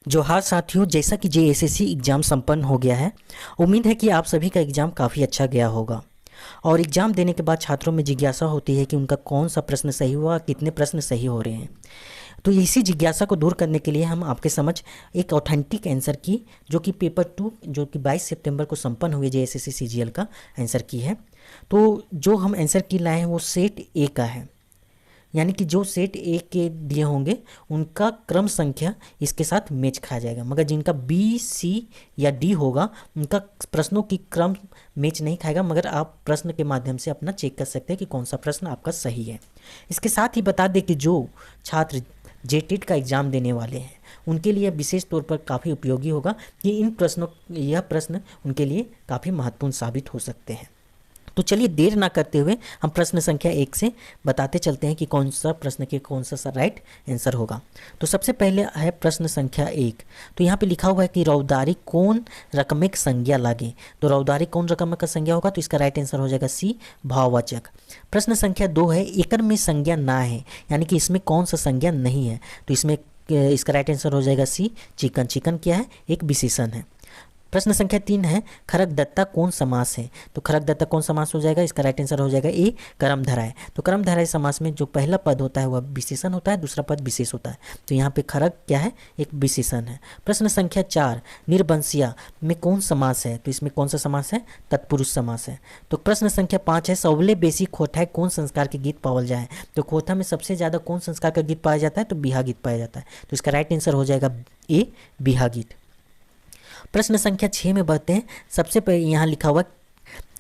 जोहार साथियों, जैसा कि जेएसएससी एग्ज़ाम संपन्न हो गया है। उम्मीद है कि आप सभी का एग्ज़ाम काफ़ी अच्छा गया होगा। और एग्ज़ाम देने के बाद छात्रों में जिज्ञासा होती है कि उनका कौन सा प्रश्न सही हुआ, कितने प्रश्न सही हो रहे हैं। तो इसी जिज्ञासा को दूर करने के लिए हम आपके समझ एक ऑथेंटिक आंसर की, जो कि पेपर 2 जो कि 22 सितंबर को संपन्न हुए जेएसएससी सीजीएल का आंसर की है। तो जो हम आंसर की लाए हैं वो सेट ए का है, यानी कि जो सेट ए के दिए होंगे उनका क्रम संख्या इसके साथ मैच खाया जाएगा, मगर जिनका बी, सी या डी होगा उनका प्रश्नों की क्रम मैच नहीं खाएगा। मगर आप प्रश्न के माध्यम से अपना चेक कर सकते हैं कि कौन सा प्रश्न आपका सही है। इसके साथ ही बता दें कि जो छात्र जेटेट का एग्ज़ाम देने वाले हैं उनके लिए विशेष तौर पर काफ़ी उपयोगी होगा कि यह प्रश्न उनके लिए काफ़ी महत्वपूर्ण साबित हो सकते हैं। तो चलिए देर ना करते हुए हम प्रश्न संख्या 1 से बताते चलते हैं कि कौन सा प्रश्न के कौन सा राइट आंसर होगा। तो सबसे पहले है प्रश्न संख्या 1। तो यहाँ पे लिखा हुआ है कि रौदारी कौन रकमिक संज्ञा लागे। तो रौदारी कौन रकमिक संज्ञा होगा, तो इसका राइट आंसर हो जाएगा सी, भाववाचक। प्रश्न संख्या 2 है एकर में संज्ञा ना है, यानी कि इसमें कौन सा संज्ञा नहीं है। तो इसमें इसका राइट आंसर हो जाएगा सी, चिकन। चिकन क्या है, एक विशेषण है। प्रश्न संख्या 3 है खरकदत्ता कौन समास है। तो खरकदत्ता कौन समास हो जाएगा, इसका राइट आंसर हो जाएगा ए, कर्मधारय। तो कर्मधारय समास में जो पहला पद होता है वह विशेषण होता है, दूसरा पद विशेष होता है। तो यहाँ पे खरक क्या है, एक विशेषण है। प्रश्न संख्या 4 निर्वंशिया में कौन समास है। तो इसमें कौन सा समास है, तत्पुरुष समास है। तो प्रश्न संख्या 5 है सौले बेसी खोथा कौन संस्कार के गीत पावल जाए। तो खोथा में सबसे ज़्यादा कौन संस्कार का गीत पाया जाता है, तो बिहा गीत पाया जाता है। तो इसका राइट आंसर हो जाएगा ए, बिहा गीत। प्रश्न संख्या 6 में बढ़ते हैं। सबसे पहले यहाँ लिखा हुआ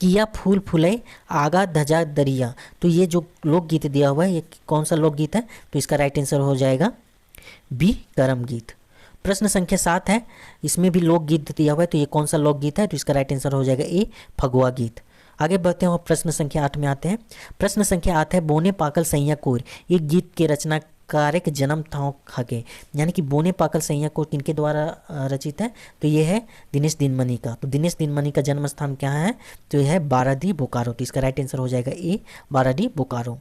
किया फूल फुले आगा धजा दरिया। तो ये जो लोकगीत दिया हुआ है ये कौन सा लोकगीत है, तो इसका राइट आंसर हो जाएगा बी, करम गीत। प्रश्न संख्या 7 है, इसमें भी लोकगीत दिया हुआ है, तो ये कौन सा लोकगीत है, तो इसका राइट आंसर हो जाएगा ए, फगुआ गीत। आगे बढ़ते हैं और प्रश्न संख्या 8 में आते हैं। प्रश्न संख्या 8 है बोने पाकल सैया कोर, ये गीत के रचना कारक जन्म था खाके, यानी कि बोने पाकल सैया को किनके द्वारा रचित है, तो ये है दिनेश दिनमणि का। तो दिनेश दिनमणि का जन्म स्थान क्या है, तो यह है बाराडी बोकारो। तो इसका राइट आंसर हो जाएगा ए, बाराडी बोकारो।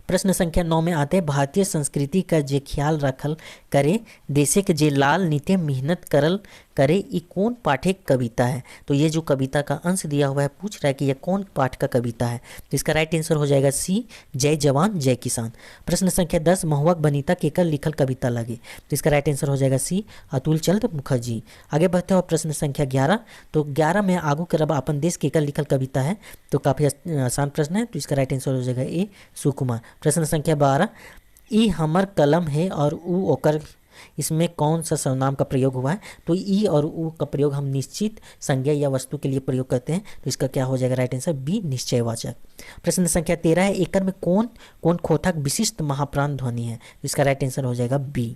प्रश्न संख्या 9 में आते हैं भारतीय संस्कृति का जे ख्याल रखल करे देशे के जे लाल नित्य मेहनत करल करे ई कौन पाठे कविता है। तो ये जो कविता का अंश दिया हुआ है पूछ रहा है कि यह कौन पाठ का कविता है। तो इसका राइट आंसर हो जाएगा सी, जय जवान जय किसान। प्रश्न संख्या 10 महुआ बनीता केकर लिखल कविता लगे। तो इसका राइट आंसर हो जाएगा सी, अतुल चंद्र मुखर्जी। आगे बढ़ते हैं और प्रश्न संख्या 11। तो 11 में आगू करब अपन देश केकर लिखल कविता है। तो काफ़ी आसान प्रश्न है, तो इसका राइट आंसर हो जाएगा ए, सुकुमार। प्रश्न संख्या 12 ई हमर कलम है और ऊ ओकर, इसमें कौन सा सर्वनाम का प्रयोग हुआ है। तो ई और ऊ का प्रयोग हम निश्चित संज्ञा या वस्तु के लिए प्रयोग करते हैं। तो इसका क्या हो जाएगा राइट आंसर बी, निश्चयवाचक। प्रश्न संख्या 13 है एकर में कौन कौन खोथा विशिष्ट महाप्राण ध्वनि है। तो इसका राइट आंसर हो जाएगा बी।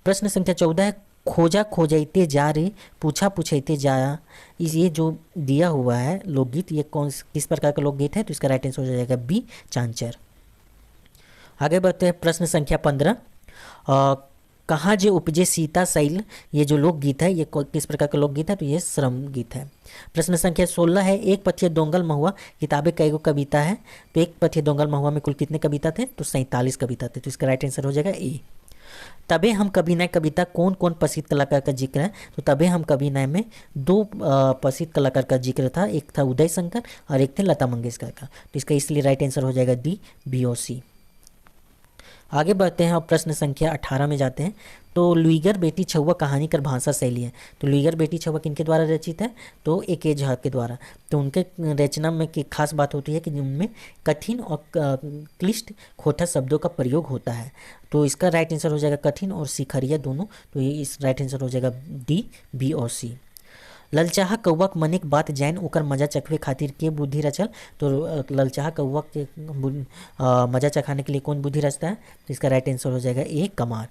प्रश्न संख्या 14 है खोजा खोजते जा रे पूछा पूछते जाया, ये जो दिया हुआ है लोकगीत ये किस प्रकार का लोकगीत है। तो इसका राइट आंसर हो जाएगा बी, चांचर। आगे बढ़ते हैं प्रश्न संख्या 15 कहाँ जे उपजे सीता शैल, ये जो लोकगीत है ये किस प्रकार का लोकगीत है, तो ये श्रम गीत है। प्रश्न संख्या 16 है एक पथिया दोंगल महुआ किताबें कई गो कविता है। तो एक पथिया दोंगल महुआ में कुल कितने कविता थे, तो 47 कविता थे। तो इसका राइट आंसर हो जाएगा ए। तबे हम कभी नए कविता कौन कौन प्रसिद्ध कलाकार का जिक्र है। तो तबे हम कभी नए में 2 प्रसिद्ध कलाकार का जिक्र था, एक था उदय शंकर और एक थे लता मंगेशकर का। तो इसका इसलिए राइट आंसर हो जाएगा डी, बी और सी। आगे बढ़ते हैं और प्रश्न संख्या 18 में जाते हैं। तो लुइगर बेटी छुआ कहानी कर भाषा शैली है। तो लुइगर बेटी छुआ किनके द्वारा रचित है, तो ए.के. झा के द्वारा। तो उनके रचना में की खास बात होती है कि उनमें कठिन और क्लिष्ट खोटा शब्दों का प्रयोग होता है। तो इसका राइट आंसर हो जाएगा कठिन और शिखरिया दोनों। तो ये इस राइट आंसर हो जाएगा डी, बी और सी। ललचाहा कौवा मनिक बात जैन ओकर मजा चखवे खातिर के बुद्धि रचल। तो ललचाहा कौवा के मजा चखाने के लिए कौन बुद्धि रचता है। तो इसका राइट आंसर हो जाएगा ए, कमार।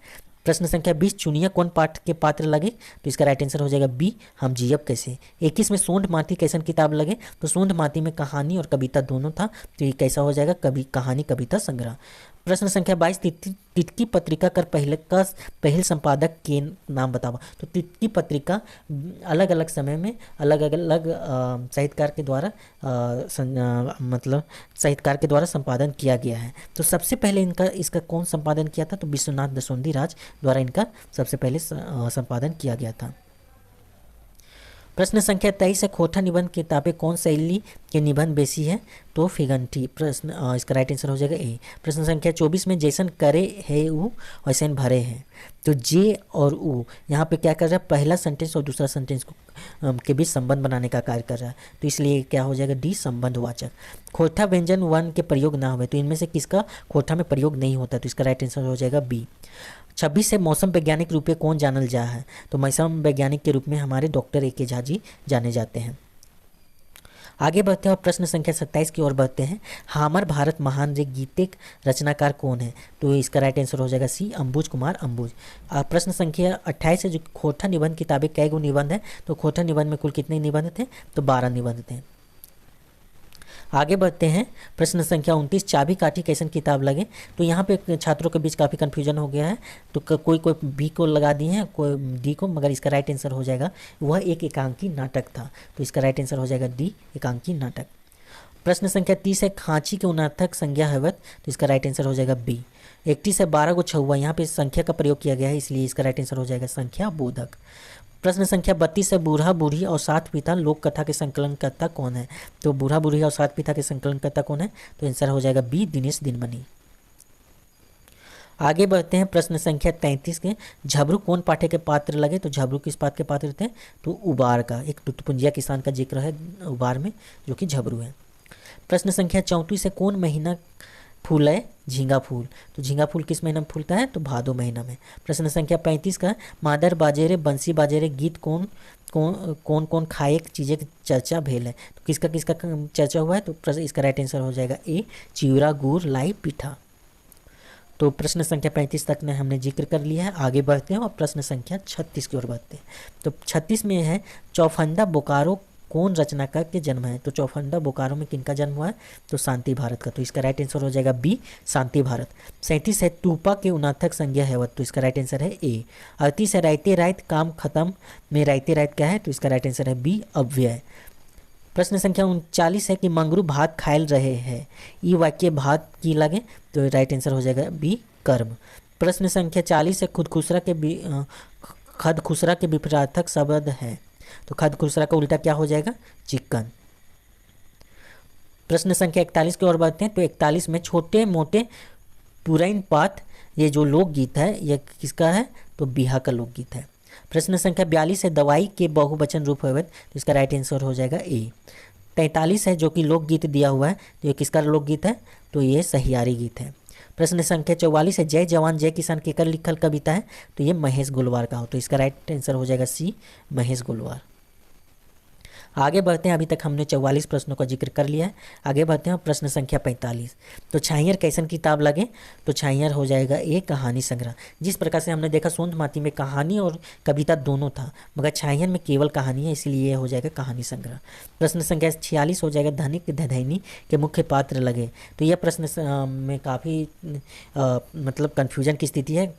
प्रश्न संख्या 20 चुनिया कौन पाठ के पात्र लगे। तो इसका राइट आंसर हो जाएगा बी, हम जियब कैसे। 21 में सोंढ माती कैसन किताब लगे। तो सोंढ माती में कहानी और कविता दोनों था। तो ये कैसा हो जाएगा, कभी कहानी कविता संग्रह। प्रश्न संख्या 22, तितकी पत्रिका कर पहल संपादक के नाम बतावा। तो तितकी पत्रिका अलग अलग समय में अलग अलग साहित्यकार के द्वारा मतलब साहित्यकार के द्वारा संपादन किया गया है। तो सबसे पहले इसका कौन संपादन किया था? तो विश्वनाथ दसोंधी राज द्वारा इनका सबसे पहले संपादन किया गया था। प्रश्न संख्या 23 है, खोटा निबंध किताबें कौन शैली के निबंध बेसी है? तो फिगंटी। प्रश्न इसका राइट आंसर हो जाएगा ए। प्रश्न संख्या 24 में जैसन करे है ऊ वैसन भरे हैं। तो जे और ऊ यहाँ पे क्या कर रहा है? पहला सेंटेंस और दूसरा सेंटेंस को के बीच संबंध बनाने का कार्य कर रहा है। तो इसलिए क्या हो जाएगा? डी, संबंधवाचक। खोटा व्यंजन वन के प्रयोग ना हुए, तो इनमें से किसका खोटा में प्रयोग नहीं होता? तो इसका राइट आंसर हो जाएगा बी। 26 से मौसम वैज्ञानिक रूप में कौन जानल जा है? तो मौसम वैज्ञानिक के रूप में हमारे डॉक्टर ए के झा जी जाने जाते हैं। आगे बढ़ते हैं और प्रश्न संख्या 27 की ओर बढ़ते हैं। हमर भारत महान रे गीतिक रचनाकार कौन है? तो इसका राइट आंसर हो जाएगा सी, अंबुज कुमार अंबुज। प्रश्न संख्या 28 है, जो खोटा निबंध किताबें कै गो निबंध है? तो खोटा निबंध में कुल कितने निबंध थे? तो 12 निबंध थे। आगे बढ़ते हैं। प्रश्न संख्या 29, चाबी काठी कैसन किताब लगे? तो यहाँ पे छात्रों के बीच काफ़ी कन्फ्यूजन हो गया है। तो कोई बी को लगा दिए हैं, कोई डी को, मगर इसका राइट आंसर हो जाएगा वह एक एकांकी नाटक था। तो इसका राइट आंसर हो जाएगा डी, एकांकी नाटक। प्रश्न संख्या 30 है, खांची के उनार्थक संज्ञा हैवत? तो इसका राइट आंसर हो जाएगा बी। 31 से 12 को छुआ, यहाँ पे संख्या का प्रयोग किया गया है, इसलिए इसका राइट आंसर हो जाएगा संख्या बोधक। प्रश्न संख्या 32 है, बूढ़ा बूढ़ी और सात पिता लोक कथा के संकलनकर्ता कौन है? तो बूढ़ा बूढ़ी और सात पिता के संकलनकर्ता कौन है? तो आंसर हो जाएगा बी, दिनेश दिनमणि। आगे बढ़ते हैं। प्रश्न संख्या 33 के, झबरू कौन पाठ्य के पात्र लगे? तो झबरू किस बात के पात्र थे? तो उबार का, एक टुटपुंजिया किसान का जिक्र है उबार में, जो कि झबरू है। प्रश्न संख्या 34 है, कौन महीना फूल है? झींगा फूल। तो झींगा फूल किस महीना में फूलता है? तो भादो महीना में। प्रश्न संख्या 35 का, मादर बाजेरे बंसी बाजेरे गीत कौन कौन कौन खाए चीज़ें की चर्चा भेल है? तो किसका किसका चर्चा हुआ है? तो इसका राइट आंसर हो जाएगा ए, चिवड़ा गुड़ लाई पीठा। तो प्रश्न संख्या 35 तक ने हमने जिक्र कर लिया है। आगे बढ़ते हैं और प्रश्न संख्या 36 की ओर बढ़ते हैं। तो 36 में है, चौफंदा बोकारो कौन रचनाकार के जन्म है? तो चौफंदा बोकारो में किनका जन्म हुआ है? तो शांति भारत का। तो इसका राइट आंसर हो जाएगा बी, शांति भारत। 37 है, टूपा के उनाथक संज्ञा हैवत? तो इसका राइट आंसर है ए। 38 है, रायते रायत काम खत्म में रायते रायत क्या है? तो इसका राइट आंसर है बी, अव्यय। प्रश्न संख्या 39 है कि मंगरू भात खायल रहे हैं, ई वाक्य भात की लगे? तो राइट आंसर हो जाएगा बी, कर्म। प्रश्न संख्या 40 है, खदखुसरा के विपरीतार्थक शब्द है? तो खदखुसरा का उल्टा क्या हो जाएगा? चिकन। प्रश्न संख्या 41 की ओर बढ़ते हैं। तो 41 में छोटे मोटे पुरैन पात, ये जो लोकगीत है ये किसका है? तो बिहार का लोकगीत है। प्रश्न संख्या 42 है, दवाई के बहुवचन रूप है? तो इसका राइट आंसर हो जाएगा ए। 43 है, जो कि लोकगीत दिया हुआ है, तो ये किसका लोकगीत है? तो ये सहियारी गीत है। प्रश्न संख्या 44 है, जय जवान जय किसान केकर लिखल कविता है? तो ये महेश गुलवार का हो। तो इसका राइट आंसर हो जाएगा सी, महेश गुलवार। आगे बढ़ते हैं। अभी तक हमने 44 प्रश्नों का जिक्र कर लिया है। आगे बढ़ते हैं प्रश्न संख्या 45। तो छाइयर कैसन किताब लगे? तो छाइयर हो जाएगा ए, कहानी संग्रह। जिस प्रकार से हमने देखा सोंध माती में कहानी और कविता दोनों था, मगर छाइयर में केवल कहानी है, इसलिए ये हो जाएगा कहानी संग्रह। प्रश्न संख्या 46 हो जाएगा, धनिक धैनी के मुख्य पात्र लगे? तो यह प्रश्न में काफ़ी मतलब कन्फ्यूजन की स्थिति है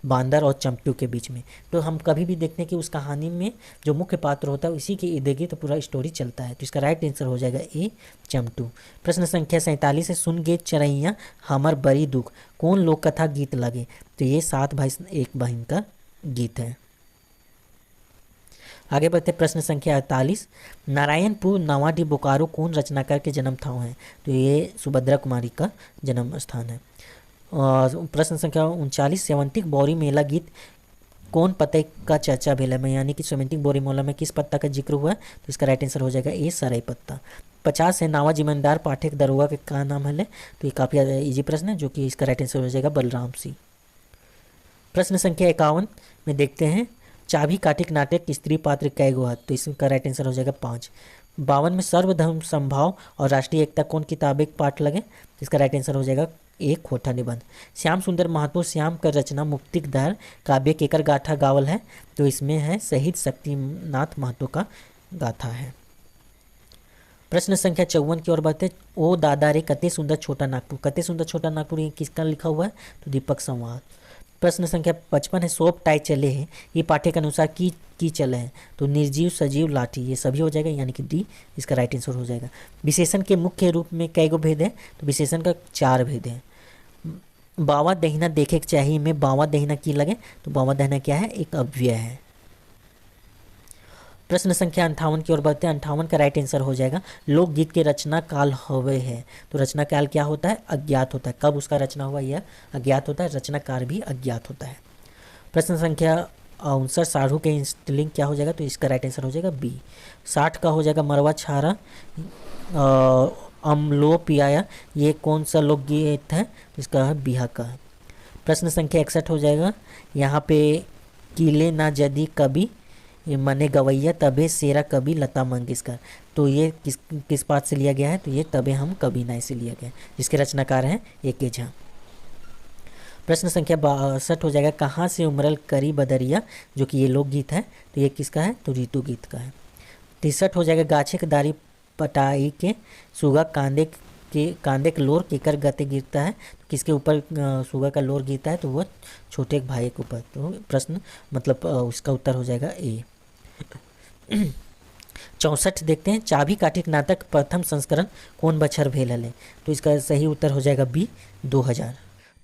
बांदर और चंपू के बीच में। तो हम कभी भी देखते हैं कि उस कहानी में जो मुख्य पात्र होता है उसी के इर्द गिर्द तो पूरा स्टोरी चलता है। तो इसका राइट आंसर हो जाएगा ए, चंपू। प्रश्न संख्या 47 है, सुन गे चरैया हमर बड़ी दुख कौन लोक कथा गीत लगे? तो ये 7 भाई एक बहन का गीत है। आगे बढ़ते प्रश्न संख्या 48, नारायणपुर नवाडी बोकारो कौन रचनाकार के जन्म ठाव है? तो ये सुभद्रा कुमारी का जन्म स्थान है। प्रश्न संख्या 39, सेवंतिक बौरी मेला गीत कौन पत्ते का चर्चा भेल है? यानी कि सेवंतिक बौरी मेला में किस पत्ता का जिक्र हुआ है? तो इसका राइट आंसर हो जाएगा ए, सराय पत्ता। 50 है, नावा जिम्मेदार पाठक दरोगा के का नाम है? तो ये काफ़ी इजी प्रश्न है, जो कि इसका राइट आंसर हो जाएगा बलराम सिंह। प्रश्न संख्या 51 में देखते हैं, चाबी काटिक नाटक स्त्री पात्र कै गो है? तो इसका राइट आंसर हो जाएगा 5। 52 में सर्वधर्म संभाव और राष्ट्रीय एकता कौन किताब एक पाठ लगे? इसका राइट आंसर हो जाएगा एक, खोटा निबंध। श्याम सुंदर महतो श्याम का रचना मुक्तिक दर काव्य केकर गाथा गावल है? तो इसमें है शहीद शक्तिनाथ महतो का गाथा है। प्रश्न संख्या 54 की ओर बढ़ते। ओ दादा रे कते सुंदर छोटा नागपुर। कते सुंदर छोटा नागपुर ये किसका लिखा हुआ है? तो दीपक संवाद। प्रश्न संख्या 55 है। सोप टाई चले हैं, ये पाठ्य के अनुसार की चले हैं। तो निर्जीव सजीव लाठी ये सभी हो जाएगा, यानी कि डी इसका राइट आंसर हो जाएगा। विशेषण के मुख्य रूप में कई गो भेद है? तो विशेषण का 4 भेद है। बावा दहीना देखे के चाहिए में बावा दहीना की लगे? तो बावा दहीना क्या है? एक अव्यय है। प्रश्न संख्या 58 की ओर बढ़ते हैं। 58 का राइट आंसर हो जाएगा लोकगीत के रचना काल हवे है। तो रचना काल क्या होता है? अज्ञात होता है। कब उसका रचना हुआ यह अज्ञात होता है, रचनाकार भी अज्ञात होता है। प्रश्न संख्या 59 साढ़ू के स्त्रीलिंग क्या हो जाएगा? तो इसका राइट आंसर हो जाएगा बी। 60 का हो जाएगा मरवा छारा अमलो पियाया, ये कौन सा लोकगीत है? तो इसका है बिहा का है। प्रश्न संख्या 61 हो जाएगा। यहाँ पे किले ना जदी कभी ये मने गवैया तबे सेरा कभी लता मंगेशकर, तो ये किस बात से लिया गया है? तो ये तबे हम कभी ना से लिया गया है, जिसके रचनाकार हैं ए.के. झा। प्रश्न संख्या 62 हो जाएगा। कहाँ से उमरल करी बदरिया, जो कि ये लोकगीत है, तो ये किसका है? तो ऋतु गीत का है। 63 हो जाएगा। गाछे के दारी पटाई के सुगा कांदे के लोर केकर गते गिरता है, तो किसके ऊपर सुगा का लोर गिरता है? तो वह छोटे भाई के ऊपर। तो प्रश्न मतलब उसका उत्तर हो जाएगा ए। 64 देखते हैं। चाबी काठिक नाटक प्रथम संस्करण कौन बछर भेल हले? तो इसका सही उत्तर हो जाएगा बी 2000।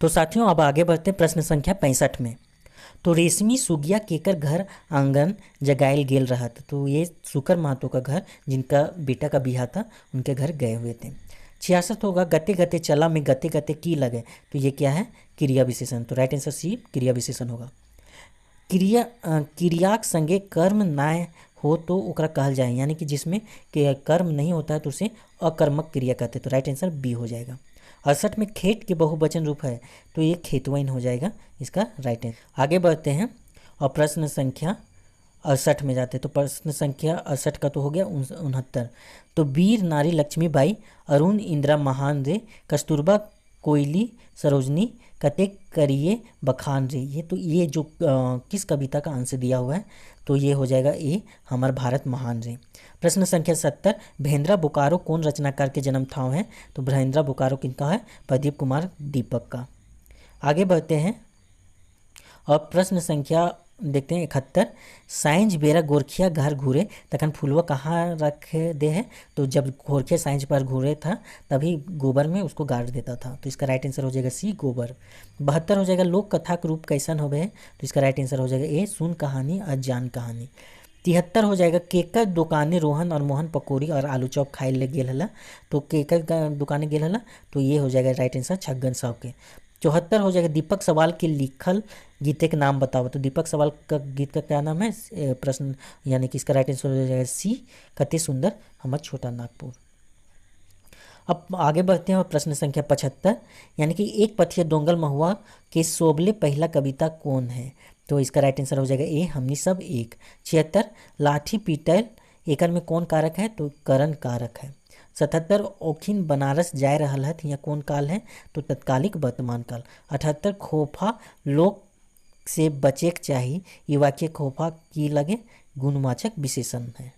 तो साथियों अब आगे बढ़ते हैं प्रश्न संख्या 65 में। तो रेशमी सुगिया केकर घर आंगन जगायल गेल रहा था। तो ये सुकर महतो का घर, जिनका बेटा का बिहा था, उनके घर गए हुए थे। 66 होगा। गते गते चला में गते गते की लगे, तो ये क्या है? क्रिया विशेषण। तो राइट आंसर सी क्रिया विशेषण होगा। क्रियाक संगे कर्म ना हो तो ओकरा कहल जाए, यानी कि जिसमें कर्म नहीं होता है तो उसे अकर्मक क्रिया कहते हैं। तो राइट आंसर बी हो जाएगा। 68 में खेत के बहुवचन रूप है, तो ये खेतवैन हो जाएगा इसका राइट आंसर। आगे बढ़ते हैं और प्रश्न संख्या 68 में जाते हैं। तो प्रश्न संख्या 68 का तो हो गया 69। तो वीर नारी लक्ष्मीबाई अरुण इंदिरा महान रे कस्तूरबा कोयली सरोजनी कतेक करिए बखान रे, ये तो ये जो किस कविता का आंसर दिया हुआ है? तो ये हो जाएगा ए हमार भारत महान रे। प्रश्न संख्या 70 भेंद्रा बोकारो कौन रचनाकार के जन्म ठाव है? तो भेंद्रा बोकारो किनका है? प्रदीप कुमार दीपक का। आगे बढ़ते हैं और प्रश्न संख्या देखते हैं 71। साइंज बेरा गोरखिया घर घूरे तखन फुलवा कहाँ रख दे है? तो जब गोरखिया साइंज पर घूरे था तभी गोबर में उसको गाड़ देता था। तो इसका राइट आंसर हो जाएगा सी गोबर। 72 हो जाएगा लोक कथा के रूप कैसन होवे है? तो इसका राइट आंसर हो जाएगा ए सुन कहानी अजान कहानी। 73 हो जाएगा। केकर दुकाने रोहन और मोहन पकौड़ी और आलू चॉप खाए ले गेल हला? तो केकर दुकाने गेल हला? तो ये हो जाएगा राइट आंसर छगन साहब के। 74 हो जाएगा। दीपक सवाल के लिखल गीते के नाम बताओ। तो दीपक सवाल का गीत का क्या नाम है? प्रश्न यानी कि इसका राइट आंसर हो जाएगा सी कते सुंदर हमर छोटा नागपुर। अब आगे बढ़ते हैं और प्रश्न संख्या 75 यानी कि एक पथिया डोंगल महुआ के सोबले पहला कविता कौन है? तो इसका राइट आंसर हो जाएगा ए हमनी सब एक। 76 लाठी पीटल एकर में कौन कारक है? तो करण कारक है। 77 ओखिन बनारस जाए रहल है, यहाँ कौन काल है? तो तत्कालिक वर्तमान काल। 78 खोफा लोक से बचे के चाहिए, ये वाक्य खोफा की लगे गुणवाचक विशेषण है।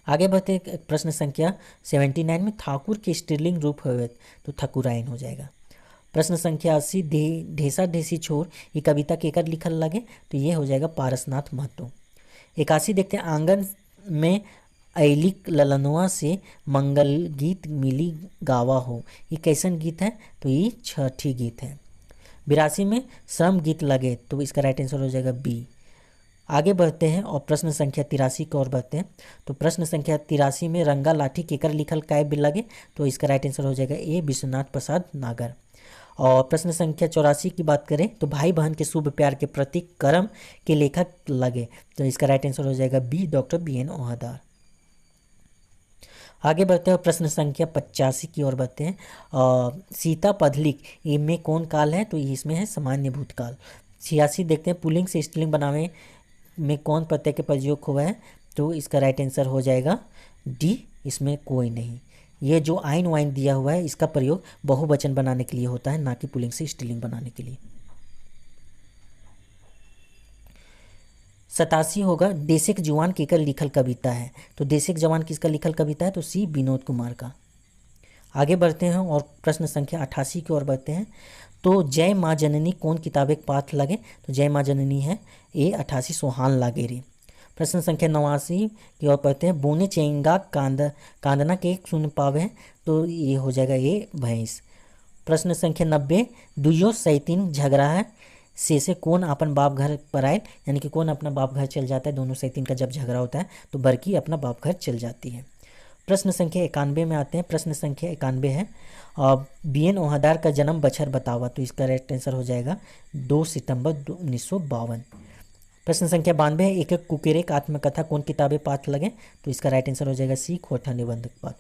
आगे बढ़ते प्रश्न संख्या 79 में ठाकुर के स्त्रीलिंग रूप हुए, तो ठकुराइन हो जाएगा। प्रश्न संख्या 80 ढेसा ढेसी छोर ये कविता केकर लिखल लगे? तो ये हो जाएगा पारसनाथ महतो। 81 देखते हैं आंगन में ऐली ललनवा से मंगल गीत मिली गावा हो, ये कैसन गीत है? तो ये छठी गीत है। 82 में श्रम गीत लगे, तो इसका राइट आंसर हो जाएगा बी। आगे बढ़ते हैं और प्रश्न संख्या 83 की ओर बढ़ते हैं। तो प्रश्न संख्या 83 में रंगा लाठी केकर लिखल काय बिल लगे? तो इसका राइट आंसर हो जाएगा ए विश्वनाथ प्रसाद नागर। और प्रश्न संख्या 84 की बात करें तो भाई बहन के शुभ प्यार के प्रतीक कर्म के लेखक लगे, तो इसका राइट आंसर हो जाएगा बी डॉक्टर BN ओहादार। आगे बढ़ते हैं प्रश्न संख्या 85 की ओर बढ़ते हैं। सीता पधलिक में कौन काल है? तो इसमें है सामान्य भूतकाल। 86 देखते हैं पुल्लिंग से स्त्रीलिंग बनावे में कौन प्रत्यय के प्रयोग हुआ है? तो इसका राइट आंसर हो जाएगा डी इसमें कोई नहीं। ये जो आइन वाइन दिया हुआ है इसका प्रयोग बहुवचन बनाने के लिए होता है, ना कि पुल्लिंग से स्त्रीलिंग बनाने के लिए। 87 होगा देशक जवान केकर लिखल कविता है, तो देशक जवान किसका लिखल कविता है, तो सी विनोद कुमार का। आगे बढ़ते हैं और प्रश्न संख्या 88 की ओर बढ़ते हैं। तो जय माँ जननी कौन किताब एक पाठ लगे, तो जय माँ जननी है ए 88 सोहान लागेरी। प्रश्न संख्या 89 की ओर पढ़ते हैं। बोने चेंगा कांदना के सुन पावे, तो ये हो जाएगा ए भैंस। प्रश्न संख्या 90 दुयो सैतीन झगड़ा है से कौन अपन बाप घर पर आए, यानी कि कौन अपना बाप घर चल जाता है। दोनों सैतीन का जब झगड़ा होता है तो बरकी अपना बाप घर चल जाती है। प्रश्न संख्या 91 में आते हैं। प्रश्न संख्या 91 है बी.एन. ओहादार का जन्म बछर बतावा, तो इसका राइट आंसर हो जाएगा 2 सितंबर 1952। प्रश्न संख्या 92 है एक कुकेरेक आत्मकथा कौन किताबें पाठ लगे, तो इसका राइट आंसर हो जाएगा सी खोटा निबंधक पाठ।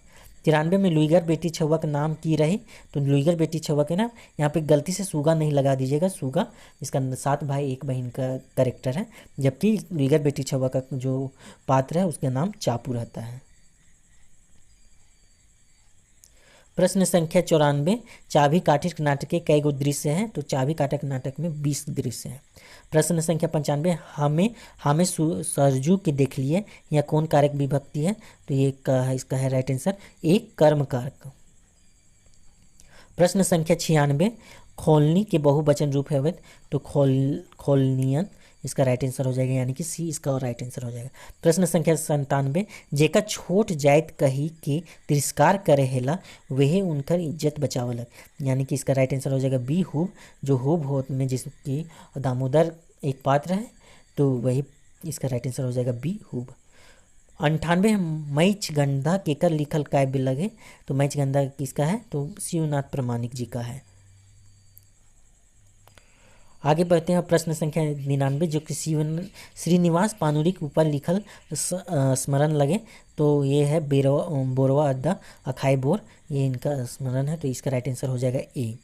93 में लुईगर बेटी छुआ का नाम की रही, तो लुईगर बेटी छुआ के ना यहाँ पे गलती से सूगा नहीं लगा दीजिएगा, सूगा इसका 7 भाई 1 बहन का करेक्टर है, जबकि लुईगर बेटी छुआ का जो पात्र है उसका नाम चापू रहता है। प्रश्न संख्या 94 चाबी काठिक नाटक के कई गो दृश्य हैं, तो चाबी काठिक नाटक में 20 दृश्य हैं। प्रश्न संख्या 95 हमें सरजू के देख लिए या कौन कारक विभक्ति है, तो ये इसका है राइट आंसर एक कर्म कारक। प्रश्न संख्या 96 खोलनी के बहुवचन रूप है, तो खोलनियन इसका राइट आंसर हो जाएगा, यानी कि सी इसका राइट आंसर हो जाएगा। प्रश्न संख्या 97 जेका छोट जाइत कही के तिरस्कार करे हेला वह उनकर इज्जत बचावलक, यानी कि इसका राइट आंसर हो जाएगा बी हुब, जो हुब होत में जिसकी दामोदर एक पात्र है, तो वही इसका राइट आंसर हो जाएगा बी हुब। 98 मैच गंधा केकर लिखल काव्य लगे, तो मैच गंधा किसका है, तो शिवनाथ प्रामाणिक जी का है। आगे बढ़ते हैं प्रश्न संख्या 99 जो कि श्रीनिवास पानुरी के ऊपर लिखल स्मरण लगे, तो ये है बोरवा अड्डा अखाई बोर, ये इनका स्मरण है, तो इसका राइट आंसर हो जाएगा ए।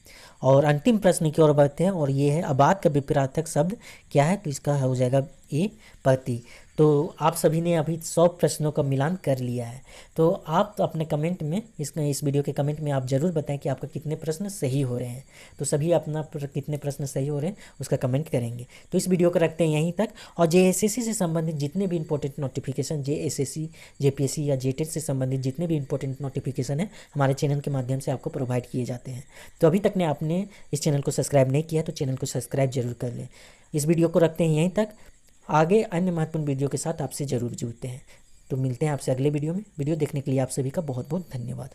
और अंतिम प्रश्न की ओर बढ़ते हैं और ये है अबाद का विपरीतार्थक शब्द क्या है, तो इसका हो जाएगा ए पति। तो आप सभी ने अभी 100 प्रश्नों का मिलान कर लिया है, तो आप अपने कमेंट में इस वीडियो के कमेंट में आप ज़रूर बताएं कि आपका कितने प्रश्न सही हो रहे हैं। तो सभी अपना कितने प्रश्न सही हो रहे हैं उसका कमेंट करेंगे। तो इस वीडियो को रखते हैं यहीं तक, और जेएसएससी से संबंधित जितने भी इंपॉर्टेंट नोटिफिकेशन, जेएसएससी जेपीएससी या जेटेट से संबंधित जितने भी इंपॉर्टेंट नोटिफिकेशन है हमारे चैनल के माध्यम से आपको प्रोवाइड किए जाते हैं। तो अभी तक ने आपने इस चैनल को सब्सक्राइब नहीं किया तो चैनल को सब्सक्राइब जरूर कर लें। इस वीडियो को रखते हैं यहीं तक, आगे अन्य महत्वपूर्ण वीडियो के साथ आपसे ज़रूर जुड़ते हैं। तो मिलते हैं आपसे अगले वीडियो में। वीडियो देखने के लिए आप सभी का बहुत बहुत धन्यवाद।